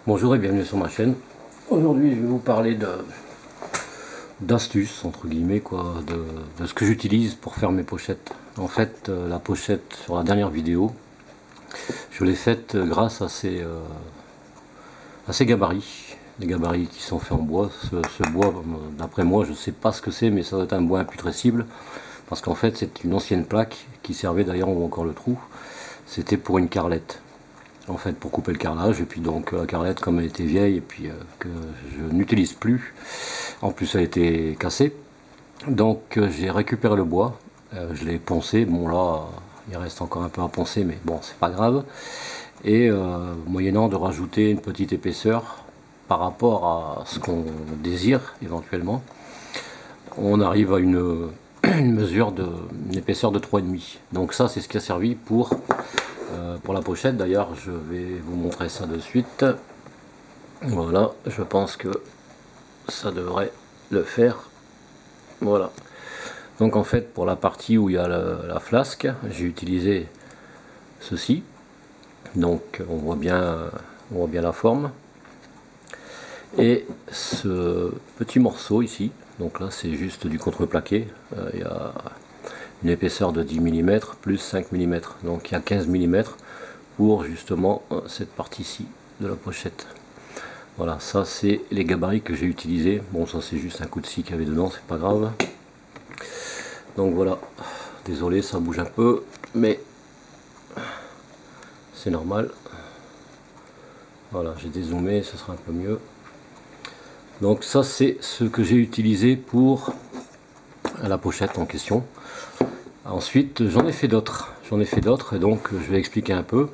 Bonjour et bienvenue sur ma chaîne. Aujourd'hui je vais vous parler d'astuces entre guillemets quoi, de ce que j'utilise pour faire mes pochettes. En fait la pochette sur la dernière vidéo, je l'ai faite grâce à ces gabarits. Les gabarits qui sont faits en bois. Ce bois, d'après moi, je ne sais pas ce que c'est, mais ça doit être un bois imputrescible. Parce qu'en fait c'est une ancienne plaque qui servait, d'ailleurs on voit encore le trou, c'était pour une carrelette. En fait pour couper le carrelage, et puis donc la carrelette comme elle était vieille et puis que je n'utilise plus, en plus elle était cassée, donc j'ai récupéré le bois, je l'ai poncé, bon là il reste encore un peu à poncer mais bon c'est pas grave, et moyennant de rajouter une petite épaisseur par rapport à ce qu'on désire éventuellement, on arrive à une mesure une épaisseur de 3,5. Donc ça c'est ce qui a servi pour la pochette. D'ailleurs je vais vous montrer ça de suite. Voilà, je pense que ça devrait le faire. Voilà, donc en fait pour la partie où il y a la flasque, j'ai utilisé ceci. Donc on voit bien la forme, et ce petit morceau ici, donc là c'est juste du contreplaqué, il y a une épaisseur de 10 mm plus 5 mm, donc il y a 15 mm pour justement cette partie-ci de la pochette. Voilà, ça c'est les gabarits que j'ai utilisés. Bon, ça c'est juste un coup de scie qu'il y avait dedans, c'est pas grave. Donc voilà, désolé ça bouge un peu, mais c'est normal. Voilà, j'ai dézoomé, ce sera un peu mieux. Donc ça c'est ce que j'ai utilisé pour la pochette en question. Ensuite j'en ai fait d'autres, et donc je vais expliquer un peu.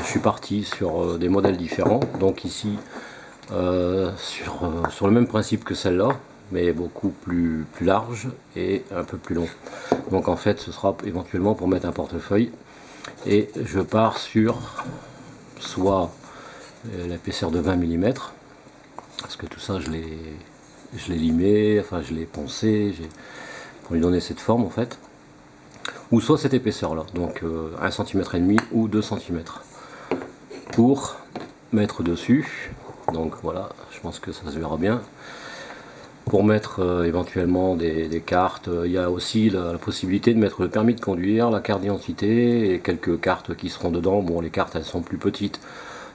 Je suis parti sur des modèles différents, donc ici sur le même principe que celle-là, mais beaucoup plus large et un peu plus long. Donc en fait ce sera éventuellement pour mettre un portefeuille, et je pars sur soit l'épaisseur de 20 mm, parce que tout ça je l'ai limé, enfin je l'ai poncé pour lui donner cette forme en fait, ou soit cette épaisseur là, donc 1,5 cm ou 2 cm pour mettre dessus. Donc voilà, je pense que ça se verra bien. Pour mettre éventuellement des cartes, il y a aussi la possibilité de mettre le permis de conduire, la carte d'identité et quelques cartes qui seront dedans. Bon, les cartes elles sont plus petites,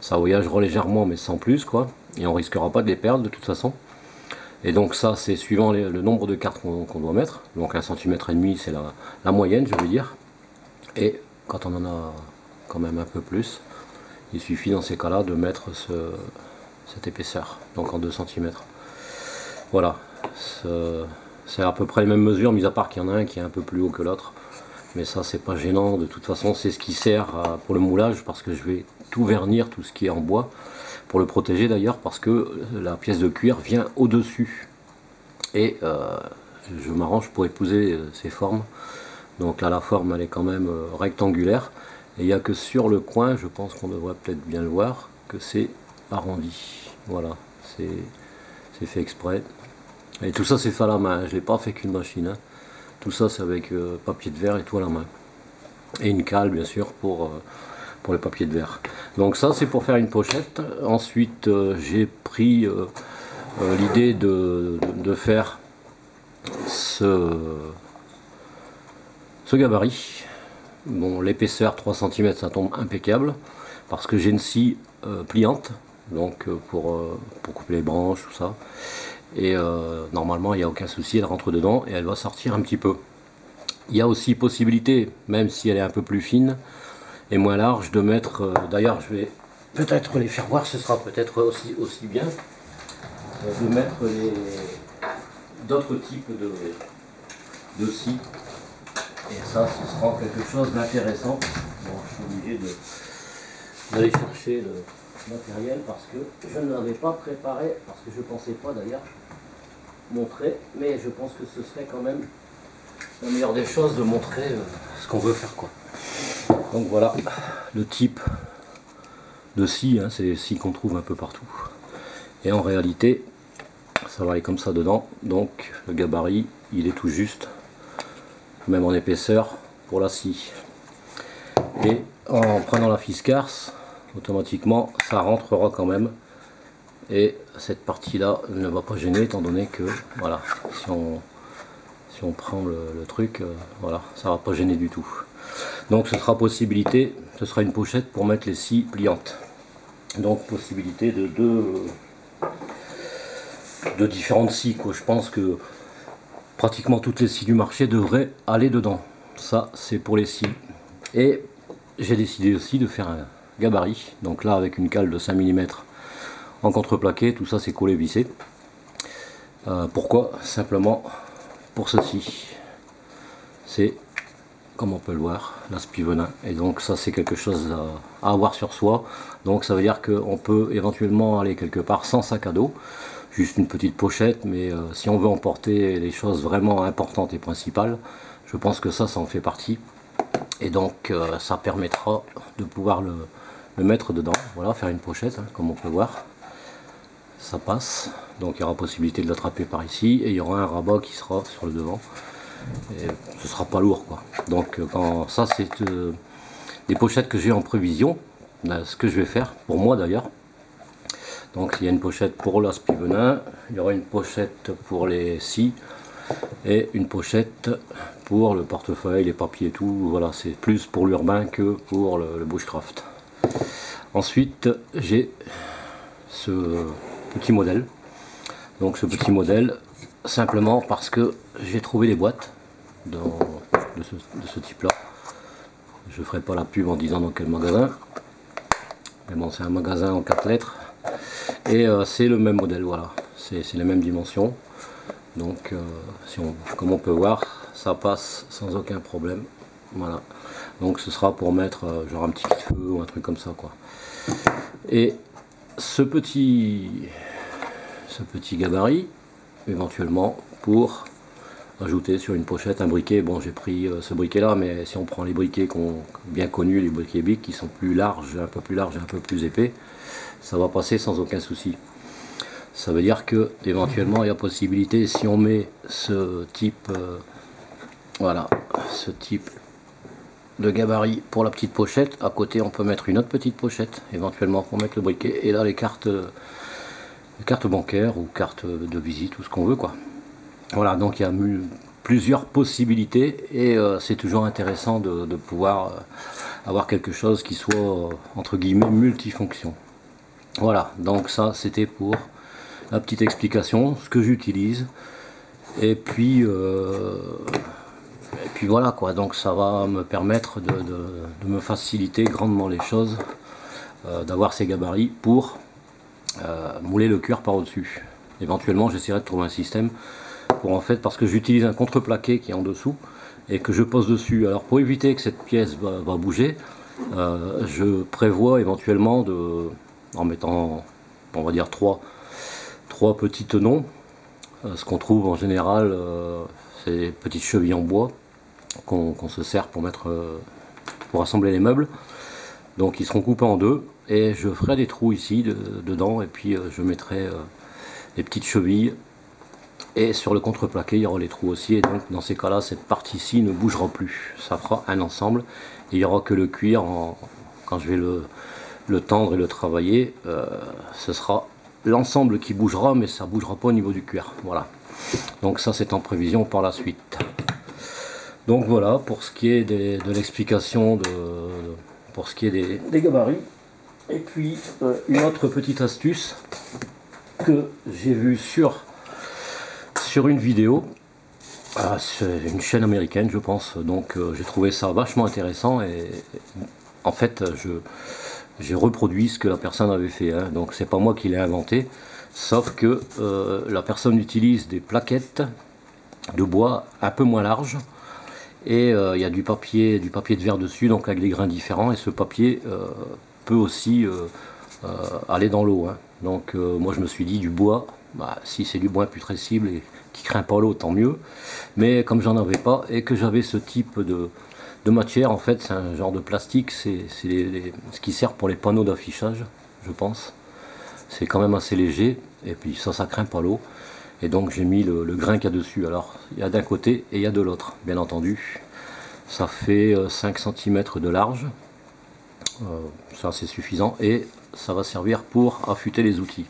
ça voyagera légèrement mais sans plus quoi, et on risquera pas de les perdre de toute façon. Et donc ça c'est suivant le nombre de cartes qu'on doit mettre, donc 1,5 cm c'est la moyenne je veux dire, et quand on en a quand même un peu plus, il suffit dans ces cas là de mettre cette épaisseur, donc en 2 cm. Voilà, c'est à peu près les mêmes mesures, mis à part qu'il y en a un qui est un peu plus haut que l'autre, mais ça c'est pas gênant, de toute façon c'est ce qui sert pour le moulage, parce que je vais tout vernir, tout ce qui est en bois, pour le protéger d'ailleurs, parce que la pièce de cuir vient au dessus, et je m'arrange pour épouser ces formes. Donc là la forme elle est quand même rectangulaire, et il n'y a que sur le coin, je pense qu'on devrait peut-être bien le voir, que c'est arrondi. Voilà, c'est fait exprès, et tout ça c'est fait à la main, je l'ai pas fait qu'une machine, hein. Tout ça c'est avec papier de verre et tout à la main, et une cale bien sûr pour le papier de verre. Donc ça c'est pour faire une pochette. Ensuite j'ai pris l'idée de faire ce gabarit. Bon, l'épaisseur 3 cm ça tombe impeccable, parce que j'ai une scie pliante, donc pour couper les branches, tout ça, et normalement il n'y a aucun souci, elle rentre dedans et elle va sortir un petit peu. Il y a aussi possibilité, même si elle est un peu plus fine et moins large, de mettre, d'ailleurs je vais peut-être les faire voir, ce sera peut-être aussi bien, de mettre d'autres types de scie, et ça ce sera quelque chose d'intéressant. Bon, je suis obligé d'aller chercher le matériel parce que je ne l'avais pas préparé, parce que je pensais pas d'ailleurs montrer, mais je pense que ce serait quand même la meilleure des choses de montrer ce qu'on veut faire quoi. Donc voilà le type de scie, hein, c'est les scies qu'on trouve un peu partout, et en réalité ça va aller comme ça dedans. Donc le gabarit il est tout juste, même en épaisseur pour la scie, et en prenant la fiscarce automatiquement ça rentrera quand même et cette partie là ne va pas gêner étant donné que voilà, si on prend le truc, voilà, ça va pas gêner du tout. Donc ce sera une pochette pour mettre les scies pliantes. Donc possibilité de différentes scies, quoi. Je pense que pratiquement toutes les scies du marché devraient aller dedans. Ça c'est pour les scies. Et j'ai décidé aussi de faire un gabarit. Donc là avec une cale de 5 mm en contreplaqué, tout ça c'est collé vissé. Pourquoi? Simplement pour ceci. C'est, comme on peut le voir, l'aspi venin. Et donc ça c'est quelque chose à avoir sur soi. Donc ça veut dire qu'on peut éventuellement aller quelque part sans sac à dos. Juste une petite pochette, mais si on veut emporter les choses vraiment importantes et principales, je pense que ça en fait partie. Et donc ça permettra de pouvoir le mettre dedans. Voilà, faire une pochette, hein, comme on peut voir. Ça passe. Donc il y aura possibilité de l'attraper par ici. Et il y aura un rabat qui sera sur le devant. Et ce sera pas lourd, quoi. Donc ça c'est des pochettes que j'ai en prévision. Là, ce que je vais faire, pour moi d'ailleurs. Donc il y a une pochette pour l'aspi venin, il y aura une pochette pour les scies et une pochette pour le portefeuille, les papiers et tout. Voilà, c'est plus pour l'urbain que pour le bushcraft. Ensuite j'ai ce petit modèle. Donc ce petit modèle, simplement parce que j'ai trouvé des boîtes de ce type là. Je ferai pas la pub en disant dans quel magasin. Mais bon, c'est un magasin en 4 lettres. Et c'est le même modèle, voilà, c'est les mêmes dimensions. Donc comme on peut voir, ça passe sans aucun problème. Voilà, donc ce sera pour mettre genre un petit feu ou un truc comme ça, quoi. Et ce petit gabarit, éventuellement pour ajouter sur une pochette un briquet. Bon, j'ai pris ce briquet là, mais si on prend les briquets bien connus, les briquets Bic qui sont plus larges, un peu plus larges, un peu plus épais, ça va passer sans aucun souci. Ça veut dire que éventuellement il y a possibilité, si on met ce type voilà, ce type de gabarit pour la petite pochette, à côté on peut mettre une autre petite pochette éventuellement pour mettre le briquet, et là les cartes bancaires ou cartes de visite, tout ce qu'on veut, quoi. Voilà, donc il y a plusieurs possibilités, et c'est toujours intéressant de pouvoir avoir quelque chose qui soit entre guillemets multifonction. Voilà, donc ça c'était pour la petite explication, ce que j'utilise, et puis voilà, quoi. Donc ça va me permettre de me faciliter grandement les choses, d'avoir ces gabarits pour mouler le cuir par au-dessus. Éventuellement j'essaierai de trouver un système pour, en fait, parce que j'utilise un contreplaqué qui est en dessous et que je pose dessus. Alors pour éviter que cette pièce va bouger, je prévois éventuellement en mettant, on va dire, trois petits tenons. Ce qu'on trouve en général, c'est des petites chevilles en bois qu'on se sert pour assembler les meubles. Donc ils seront coupés en deux, et je ferai des trous ici dedans, et puis je mettrai des petites chevilles, et sur le contreplaqué il y aura les trous aussi, et donc dans ces cas là cette partie-ci ne bougera plus, ça fera un ensemble, et il n'y aura que le cuir quand je vais le tendre et le travailler, ce sera l'ensemble qui bougera, mais ça bougera pas au niveau du cuir. Voilà, donc ça c'est en prévision par la suite. Donc voilà pour ce qui est de l'explication pour ce qui est des gabarits. Et puis une autre petite astuce que j'ai vue sur une vidéo, c'est une chaîne américaine je pense, donc j'ai trouvé ça vachement intéressant, et en fait j'ai reproduit ce que la personne avait fait, hein. Donc c'est pas moi qui l'ai inventé, sauf que la personne utilise des plaquettes de bois un peu moins larges, et il y a du papier de verre dessus, donc avec des grains différents, et ce papier peut aussi aller dans l'eau, hein. Donc moi je me suis dit, du bois, si c'est du bois putrescible et qui craint pas l'eau, tant mieux. Mais comme j'en avais pas, et que j'avais ce type de matière, en fait c'est un genre de plastique, c'est ce qui sert pour les panneaux d'affichage, je pense. C'est quand même assez léger, et puis ça craint pas l'eau. Et donc j'ai mis le grain qu'il y a dessus. Alors il y a d'un côté et il y a de l'autre, bien entendu. Ça fait 5 cm de large, ça c'est suffisant, et ça va servir pour affûter les outils.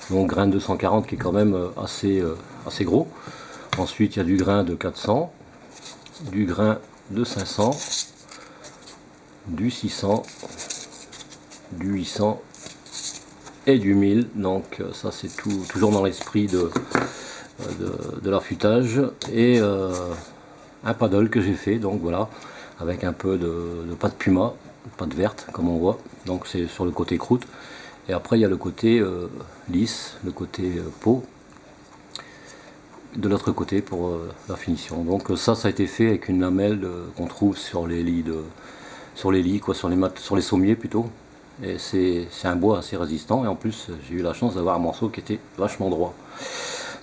donc grain de 240 qui est quand même assez gros. Ensuite il y a du grain de 400, du grain de 500, du 600, du 800 et du 1000. Donc ça c'est toujours dans l'esprit de l'affûtage, et un paddle que j'ai fait, donc voilà, avec un peu de pâte puma, pâte verte comme on voit, donc c'est sur le côté croûte, et après il y a le côté lisse, le côté peau de l'autre côté pour la finition. Donc ça a été fait avec une lamelle qu'on trouve sur les lits sur les sommiers plutôt, et c'est un bois assez résistant, et en plus j'ai eu la chance d'avoir un morceau qui était vachement droit.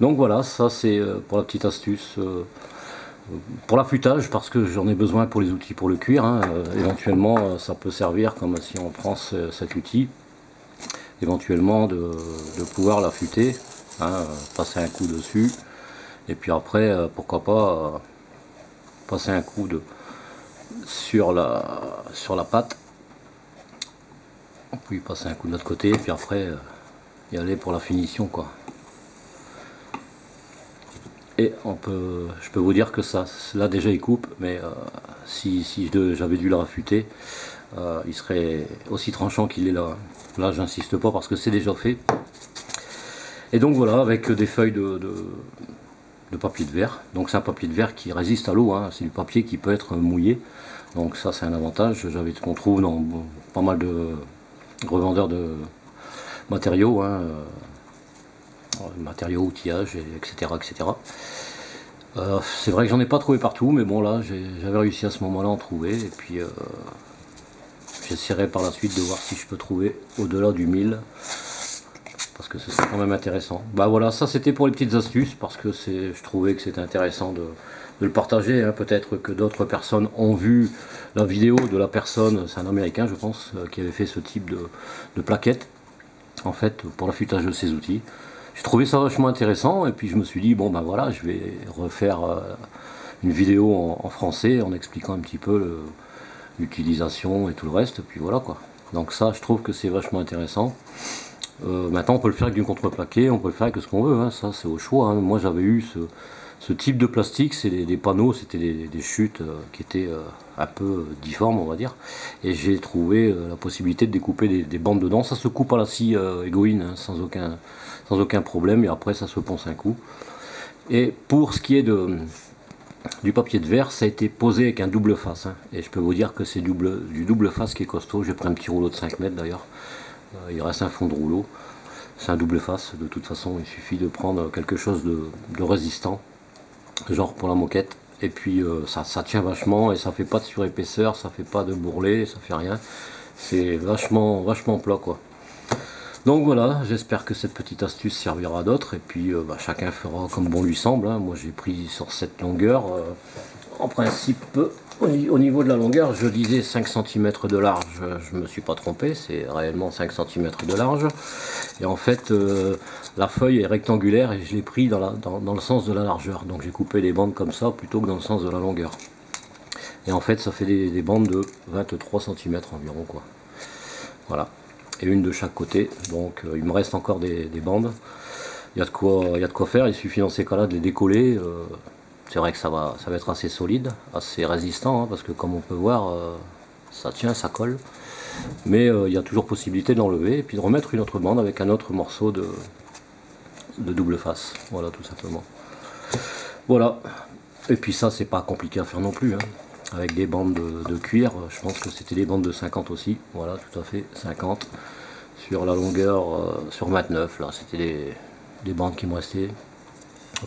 Donc voilà, ça c'est pour la petite astuce pour l'affûtage, parce que j'en ai besoin pour les outils pour le cuir, hein. Éventuellement ça peut servir, comme si on prend cet outil, éventuellement de pouvoir l'affûter, hein, passer un coup dessus, et puis après pourquoi pas passer un coup sur la pâte, puis passer un coup de l'autre côté, et puis après y aller pour la finition quoi. Et je peux vous dire que ça, là déjà il coupe, mais si j'avais dû le raffûter, il serait aussi tranchant qu'il est là. Là j'insiste pas parce que c'est déjà fait. Et donc voilà, avec des feuilles de papier de verre. Donc c'est un papier de verre qui résiste à l'eau, hein. C'est du papier qui peut être mouillé. Donc ça c'est un avantage, qu'on trouve dans pas mal de revendeurs de matériaux, hein, matériaux, outillages, etc. etc. C'est vrai que j'en ai pas trouvé partout, mais bon là j'avais réussi à ce moment-là à en trouver, et puis j'essaierai par la suite de voir si je peux trouver au-delà du 1000, parce que ce serait quand même intéressant. Bah voilà, ça c'était pour les petites astuces, parce que je trouvais que c'était intéressant de le partager, hein. Peut-être que d'autres personnes ont vu la vidéo de la personne, c'est un américain je pense, qui avait fait ce type de plaquette, en fait, pour l'affûtage de ses outils. J'ai trouvé ça vachement intéressant, et puis je me suis dit bon ben voilà, je vais refaire une vidéo en français en expliquant un petit peu l'utilisation et tout le reste, puis voilà quoi. Donc ça je trouve que c'est vachement intéressant. Maintenant on peut le faire avec du contreplaqué, on peut le faire avec ce qu'on veut, hein. Ça c'est au choix, hein. Moi j'avais eu ce type de plastique, c'est des panneaux, c'était des chutes qui étaient un peu difformes on va dire, et j'ai trouvé la possibilité de découper des bandes dedans. Ça se coupe à la scie Egoin, hein, sans aucun problème, et après ça se ponce un coup. Et pour ce qui est du papier de verre, ça a été posé avec un double face, hein. Et je peux vous dire que c'est du double face qui est costaud. J'ai pris un petit rouleau de 5 mètres d'ailleurs, il reste un fond de rouleau, c'est un double face. De toute façon il suffit de prendre quelque chose de résistant, genre pour la moquette, et puis ça tient vachement, et ça fait pas de surépaisseur, ça fait pas de bourrelet, ça fait rien, c'est vachement plat quoi. Donc voilà, j'espère que cette petite astuce servira à d'autres, et puis chacun fera comme bon lui semble, hein. Moi j'ai pris sur cette longueur, en principe au niveau de la longueur je disais 5 cm de large, je me suis pas trompé, c'est réellement 5 cm de large, et en fait la feuille est rectangulaire, et je l'ai pris dans le sens de la largeur, donc j'ai coupé les bandes comme ça plutôt que dans le sens de la longueur, et en fait ça fait des bandes de 23 cm environ quoi. Voilà, et une de chaque côté, donc il me reste encore des bandes, il y a de quoi faire. Il suffit dans ces cas là de les décoller. C'est vrai que ça va être assez solide, assez résistant, hein, parce que comme on peut voir ça tient, ça colle, mais il y a toujours possibilité de l'enlever et puis de remettre une autre bande avec un autre morceau de double face, voilà, tout simplement. Voilà, et puis ça c'est pas compliqué à faire non plus, hein. Avec des bandes de cuir, je pense que c'était des bandes de 50 aussi, voilà, tout à fait, 50 sur la longueur, sur 29, là c'était des bandes qui me restaient.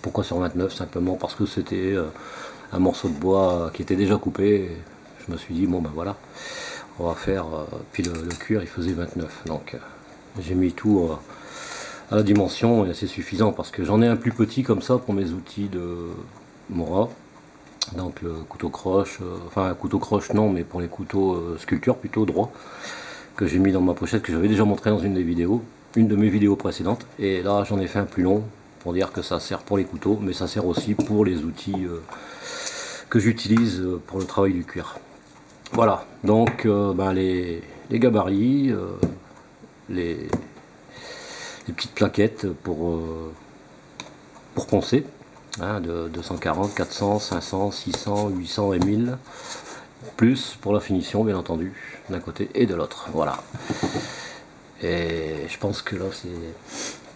Pourquoi sur 29? Simplement parce que c'était un morceau de bois qui était déjà coupé, et je me suis dit bon ben voilà, on va faire, puis le cuir il faisait 29, donc j'ai mis tout à la dimension, et c'est suffisant, parce que j'en ai un plus petit comme ça pour mes outils de Mora. Donc le couteau croche, enfin un couteau croche non, mais pour les couteaux sculpture plutôt droit, que j'ai mis dans ma pochette, que j'avais déjà montré dans une de mes vidéos précédentes, et là j'en ai fait un plus long pour dire que ça sert pour les couteaux, mais ça sert aussi pour les outils que j'utilise pour le travail du cuir. Voilà, donc les gabarits, les des petites plaquettes pour poncer, hein, de 240, 400, 500, 600, 800 et 1000, plus pour la finition bien entendu, d'un côté et de l'autre, voilà. Et je pense que là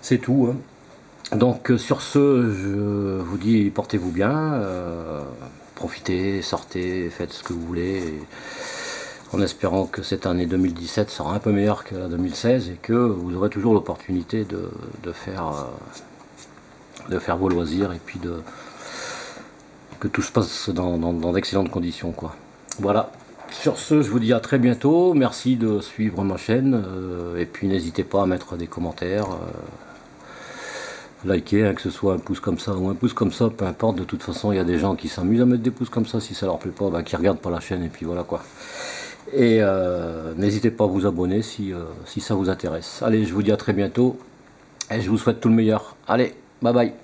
c'est tout, hein. Donc sur ce, je vous dis portez-vous bien, profitez, sortez, faites ce que vous voulez, en espérant que cette année 2017 sera un peu meilleure que la 2016 et que vous aurez toujours l'opportunité de faire vos loisirs et puis que tout se passe dans d'excellentes conditions, quoi. Voilà. Sur ce, je vous dis à très bientôt. Merci de suivre ma chaîne et puis n'hésitez pas à mettre des commentaires, liker, hein, que ce soit un pouce comme ça ou un pouce comme ça, peu importe. De toute façon, il y a des gens qui s'amusent à mettre des pouces comme ça. Si ça leur plaît pas, bah, qui regardent pas la chaîne et puis voilà quoi. Et n'hésitez pas à vous abonner si ça vous intéresse. Allez, je vous dis à très bientôt et je vous souhaite tout le meilleur. Allez, bye bye.